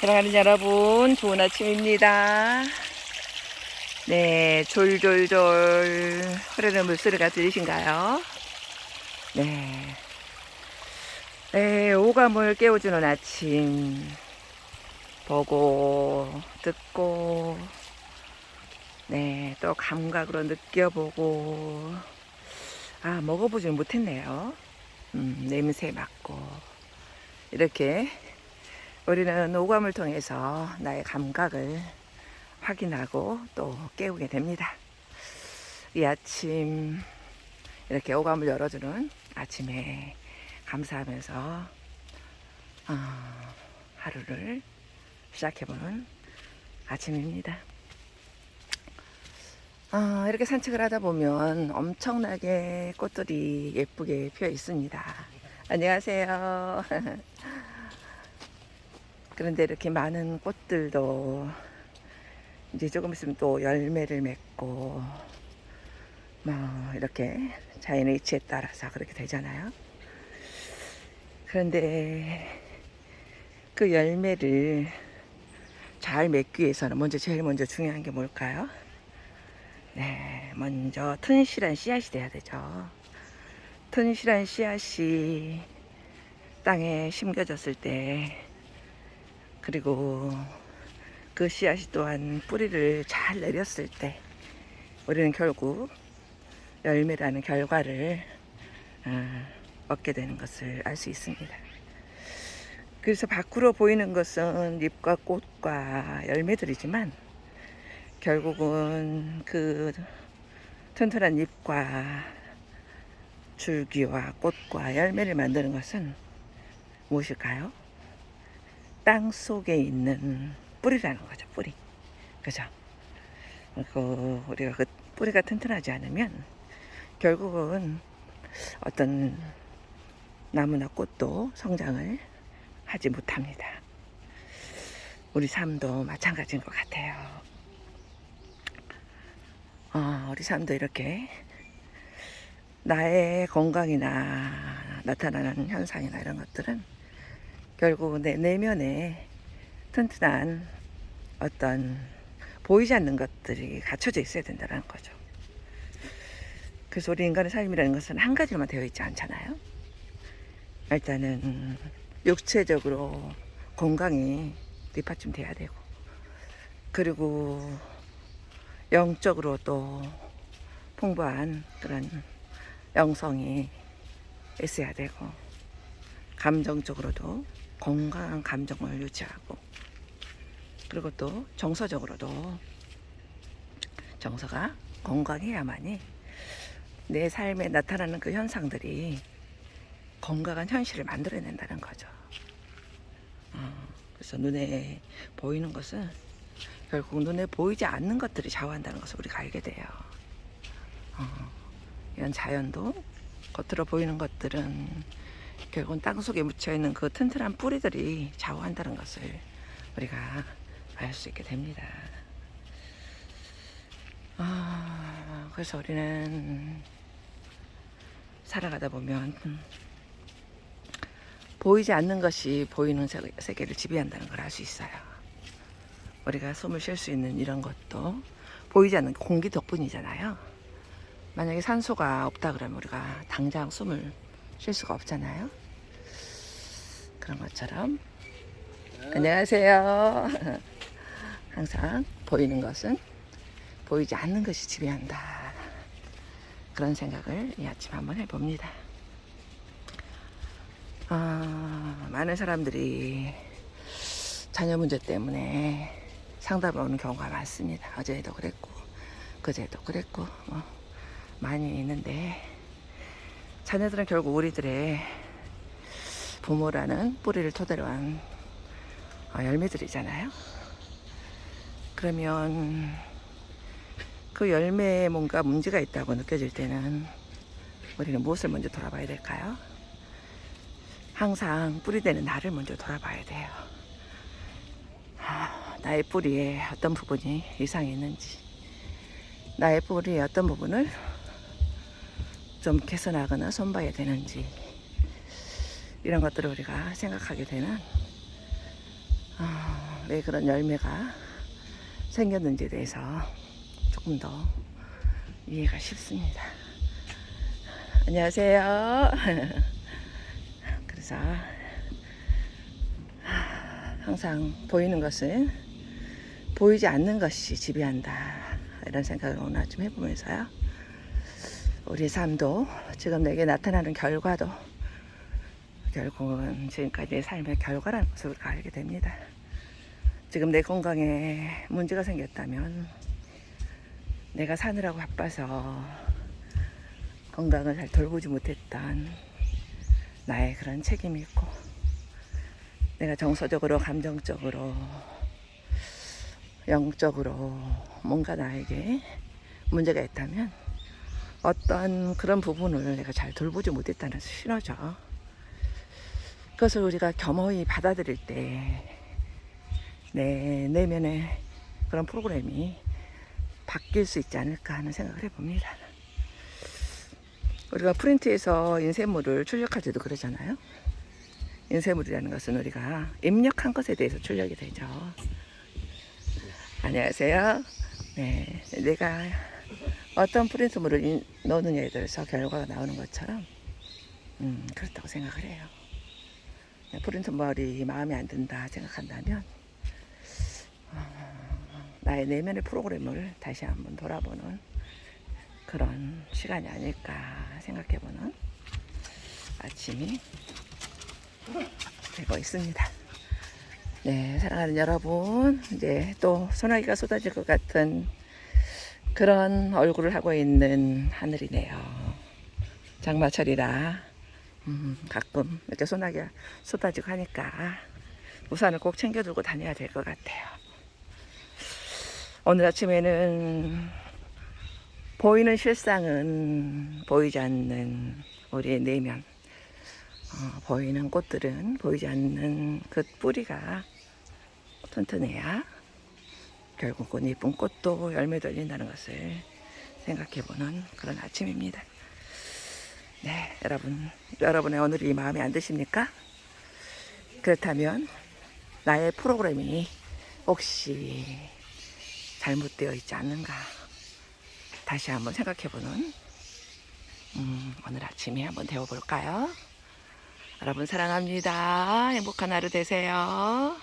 사랑하는 여러분, 좋은 아침입니다. 네, 졸졸졸 흐르는 물소리가 들리신가요? 네. 네, 오감을 깨워주는 아침. 보고, 듣고, 네, 또 감각으로 느껴보고, 먹어보지는 못했네요. 냄새 맡고. 이렇게 우리는 오감을 통해서 나의 감각을 확인하고 또 깨우게 됩니다. 이 아침 이렇게 오감을 열어주는 아침에 감사하면서 하루를 시작해보는 아침입니다. 이렇게 산책을 하다 보면 엄청나게 꽃들이 예쁘게 피어 있습니다. 안녕하세요. 그런데 이렇게 많은 꽃들도 이제 조금 있으면 또 열매를 맺고 이렇게 자연의 이치에 따라서 그렇게 되잖아요. 그런데 그 열매를 잘 맺기 위해서는 제일 먼저 중요한 게 뭘까요? 네, 먼저 튼실한 씨앗이 돼야 되죠. 튼실한 씨앗이 땅에 심겨졌을 때, 그리고 그 씨앗이 또한 뿌리를 잘 내렸을 때 우리는 결국 열매라는 결과를 얻게 되는 것을 알 수 있습니다. 그래서 밖으로 보이는 것은 잎과 꽃과 열매들이지만 결국은 그 튼튼한 잎과 줄기와 꽃과 열매를 만드는 것은 무엇일까요? 땅 속에 있는 뿌리라는 거죠. 뿌리. 그죠? 우리가 그 뿌리가 튼튼하지 않으면 결국은 어떤 나무나 꽃도 성장을 하지 못합니다. 우리 삶도 마찬가지인 것 같아요. 우리 삶도 이렇게 나의 건강이나 나타나는 현상이나 이런 것들은 결국 내 내면에 튼튼한 어떤 보이지 않는 것들이 갖춰져 있어야 된다는 거죠. 그래서 우리 인간의 삶이라는 것은 한 가지로만 되어 있지 않잖아요. 일단은 육체적으로 건강이 뒷받침돼야 되고, 그리고 영적으로 또 풍부한 그런 영성이 있어야 되고, 감정적으로도 건강한 감정을 유지하고, 그리고 또 정서적으로도 정서가 건강해야만이 내 삶에 나타나는 그 현상들이 건강한 현실을 만들어낸다는 거죠. 그래서 눈에 보이는 것은 결국 눈에 보이지 않는 것들이 좌우한다는 것을 우리가 알게 돼요. 이런 자연도 겉으로 보이는 것들은 결국은 땅속에 묻혀있는 그 튼튼한 뿌리들이 좌우한다는 것을 우리가 알 수 있게 됩니다. 그래서 우리는 살아가다 보면 보이지 않는 것이 보이는 세계를 지배한다는 걸 알 수 있어요. 우리가 숨을 쉴 수 있는 이런 것도 보이지 않는 공기 덕분이잖아요. 만약에 산소가 없다 그러면 우리가 당장 숨을 쉴 수가 없잖아요. 그런 것처럼 안녕하세요. 항상 보이는 것은 보이지 않는 것이 지배한다. 그런 생각을 이 아침 한번 해봅니다. 많은 사람들이 자녀 문제 때문에 상담을 오는 경우가 많습니다. 어제도 그랬고 그제도 그랬고 많이 있는데, 자녀들은 결국 우리들의 부모라는 뿌리를 토대로 한 열매들이잖아요. 그러면 그 열매에 뭔가 문제가 있다고 느껴질 때는 우리는 무엇을 먼저 돌아봐야 될까요? 항상 뿌리되는 나를 먼저 돌아봐야 돼요. 나의 뿌리에 어떤 부분이 이상이 있는지, 나의 뿌리의 어떤 부분을 좀 개선하거나 손봐야 되는지, 이런 것들을 우리가 생각하게 되는 왜 그런 열매가 생겼는지에 대해서 조금 더 이해가 쉽습니다. 안녕하세요. 그래서 항상 보이는 것은 보이지 않는 것이 지배한다, 이런 생각을 오늘 좀 해보면서요, 우리 삶도 지금 내게 나타나는 결과도 결국은 지금까지 내 삶의 결과라는 것을 우리가 알게 됩니다. 지금 내 건강에 문제가 생겼다면 내가 사느라고 바빠서 건강을 잘 돌보지 못했던 나의 그런 책임이 있고, 내가 정서적으로, 감정적으로, 영적으로 뭔가 나에게 문제가 있다면 어떤 그런 부분을 내가 잘 돌보지 못했다는 신호죠. 그것을 우리가 겸허히 받아들일 때 내 내면의 그런 프로그램이 바뀔 수 있지 않을까 하는 생각을 해봅니다. 우리가 프린트에서 인쇄물을 출력할 때도 그러잖아요. 인쇄물이라는 것은 우리가 입력한 것에 대해서 출력이 되죠. 안녕하세요. 네, 내가 어떤 프린트물을 넣느냐에 따라서 결과가 나오는 것처럼 그렇다고 생각을 해요. 프린트물이 마음에 안 든다 생각한다면 나의 내면의 프로그램을 다시 한번 돌아보는 그런 시간이 아닐까 생각해보는 아침이 되고 있습니다. 네, 사랑하는 여러분, 이제 또 소나기가 쏟아질 것 같은 그런 얼굴을 하고 있는 하늘이네요. 장마철이라 가끔 이렇게 소나기가 쏟아지고 하니까 우산을 꼭 챙겨 들고 다녀야 될 것 같아요. 오늘 아침에는 보이는 실상은 보이지 않는 우리의 내면, 보이는 꽃들은 보이지 않는 그 뿌리가 튼튼해야 결국은 예쁜 꽃도 열매 돌린다는 것을 생각해보는 그런 아침입니다. 네, 여러분의 오늘이 마음에 안 드십니까? 그렇다면 나의 프로그램이 혹시 잘못되어 있지 않는가 다시 한번 생각해보는 오늘 아침에 한번 되어볼까요? 여러분 사랑합니다. 행복한 하루 되세요.